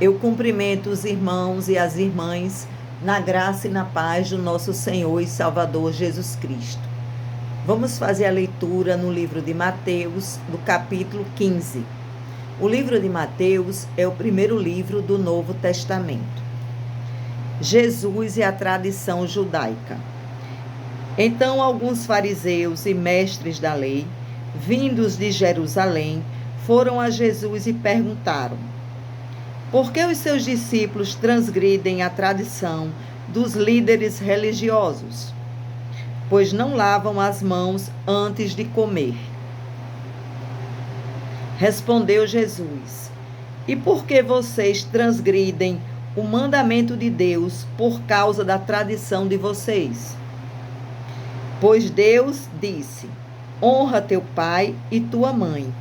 Eu cumprimento os irmãos e as irmãs na graça e na paz do nosso Senhor e Salvador Jesus Cristo. Vamos fazer a leitura no livro de Mateus, do capítulo 15. O livro de Mateus é o primeiro livro do Novo Testamento. Jesus e a tradição judaica. Então alguns fariseus e mestres da lei, vindos de Jerusalém, foram a Jesus e perguntaram: por que os seus discípulos transgridem a tradição dos líderes religiosos? Pois não lavam as mãos antes de comer. Respondeu Jesus: e por que vocês transgridem o mandamento de Deus por causa da tradição de vocês? Pois Deus disse: honra teu pai e tua mãe.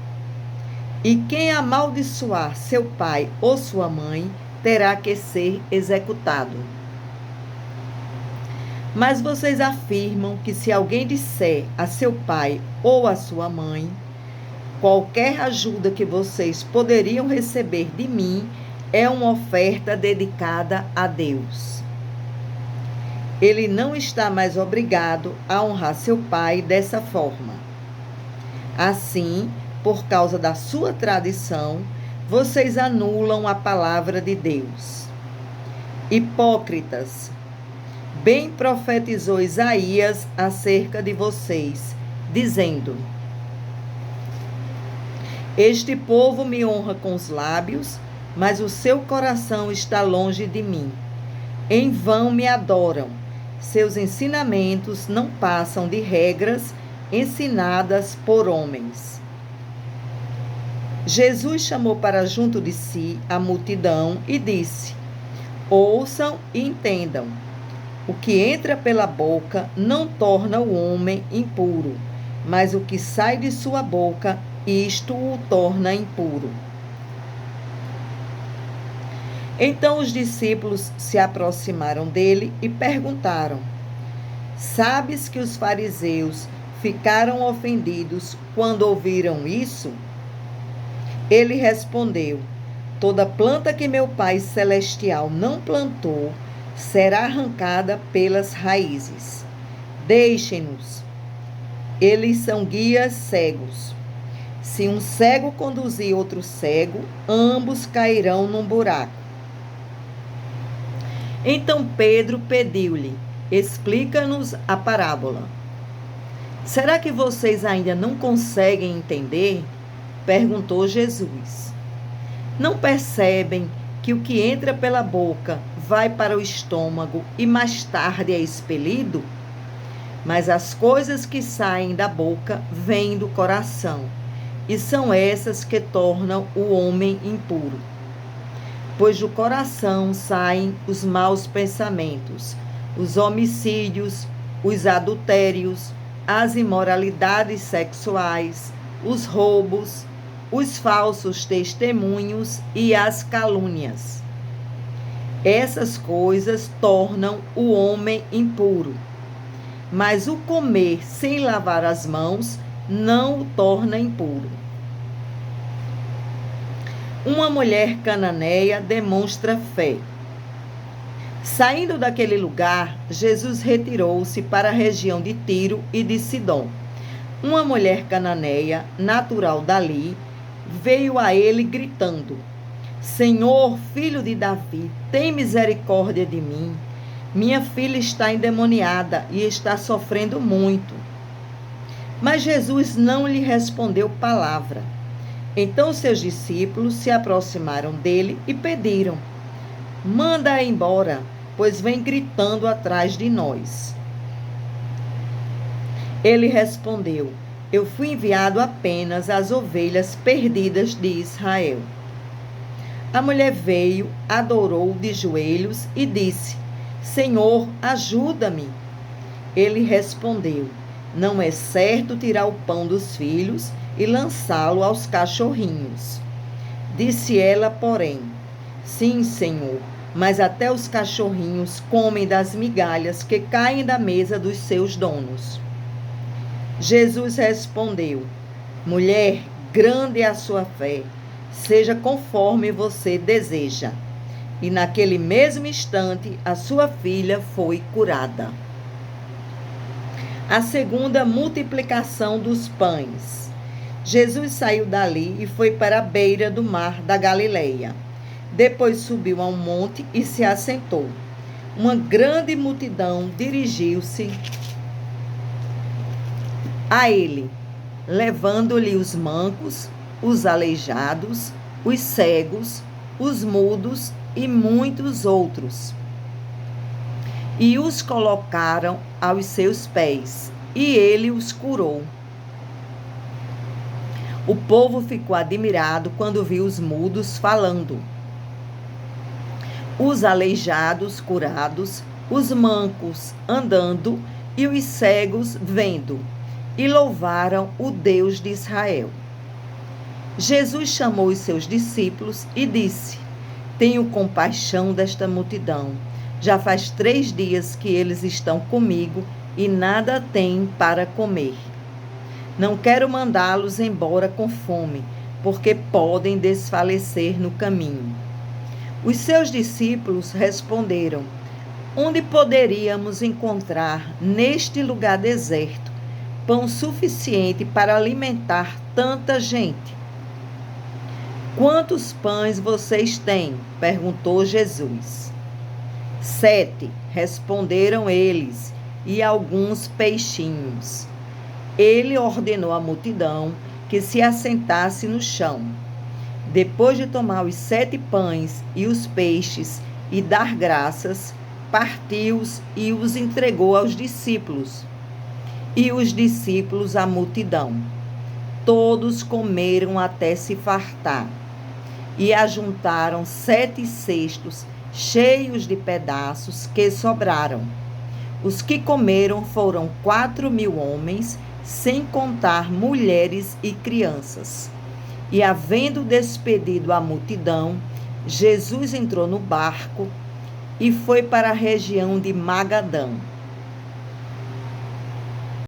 E quem amaldiçoar seu pai ou sua mãe terá que ser executado. Mas vocês afirmam que se alguém disser a seu pai ou a sua mãe: qualquer ajuda que vocês poderiam receber de mim é uma oferta dedicada a Deus, ele não está mais obrigado a honrar seu pai dessa forma. Assim, por causa da sua tradição, vocês anulam a palavra de Deus. Hipócritas, bem profetizou Isaías acerca de vocês, dizendo: este povo me honra com os lábios, mas o seu coração está longe de mim. Em vão me adoram. Seus ensinamentos não passam de regras ensinadas por homens. Jesus chamou para junto de si a multidão e disse: ouçam e entendam. O que entra pela boca não torna o homem impuro, mas o que sai de sua boca, isto o torna impuro. Então os discípulos se aproximaram dele e perguntaram: sabes que os fariseus ficaram ofendidos quando ouviram isso? Ele respondeu: toda planta que meu Pai Celestial não plantou será arrancada pelas raízes. Deixem-nos. Eles são guias cegos. Se um cego conduzir outro cego, ambos cairão num buraco. Então Pedro pediu-lhe: explica-nos a parábola. Será que vocês ainda não conseguem entender? Perguntou Jesus. Não percebem que o que entra pela boca vai para o estômago e mais tarde é expelido? Mas as coisas que saem da boca vêm do coração, e são essas que tornam o homem impuro. Pois do coração saem os maus pensamentos, os homicídios, os adultérios, as imoralidades sexuais, os roubos, os falsos testemunhos e as calúnias. Essas coisas tornam o homem impuro. Mas o comer sem lavar as mãos não o torna impuro. Uma mulher cananeia demonstra fé. Saindo daquele lugar, Jesus retirou-se para a região de Tiro e de Sidom. Uma mulher cananeia, natural dali, veio a ele gritando: Senhor, filho de Davi, tem misericórdia de mim. Minha filha está endemoniada e está sofrendo muito. Mas Jesus não lhe respondeu palavra. Então seus discípulos se aproximaram dele e pediram: manda-a embora, pois vem gritando atrás de nós. Ele respondeu: eu fui enviado apenas às ovelhas perdidas de Israel. A mulher veio, adorou de joelhos e disse: Senhor, ajuda-me. Ele respondeu: não é certo tirar o pão dos filhos e lançá-lo aos cachorrinhos. Disse ela, porém: sim, Senhor, mas até os cachorrinhos comem das migalhas que caem da mesa dos seus donos. Jesus respondeu: mulher, grande é a sua fé, seja conforme você deseja. E naquele mesmo instante, a sua filha foi curada. A segunda multiplicação dos pães. Jesus saiu dali e foi para a beira do mar da Galileia. Depois subiu a um monte e se assentou. Uma grande multidão dirigiu-se a ele, levando-lhe os mancos, os aleijados, os cegos, os mudos e muitos outros. E os colocaram aos seus pés, e ele os curou. O povo ficou admirado quando viu os mudos falando, os aleijados curados, os mancos andando e os cegos vendo, e louvaram o Deus de Israel. Jesus chamou os seus discípulos e disse: Tenho compaixão desta multidão. Já faz 3 dias que eles estão comigo e nada têm para comer. Não quero mandá-los embora com fome, porque podem desfalecer no caminho. Os seus discípulos responderam: Onde poderíamos encontrar, neste lugar deserto, pão suficiente para alimentar tanta gente? Quantos pães vocês têm? Perguntou Jesus. 7, responderam eles, e alguns peixinhos. Ele ordenou à multidão que se assentasse no chão. Depois de tomar os 7 pães e os peixes e dar graças, partiu-os e os entregou aos discípulos. E os discípulos à multidão. Todos comeram até se fartar. E ajuntaram 7 cestos cheios de pedaços que sobraram. Os que comeram foram 4.000 homens, sem contar mulheres e crianças. E havendo despedido a multidão, Jesus entrou no barco e foi para a região de Magadã.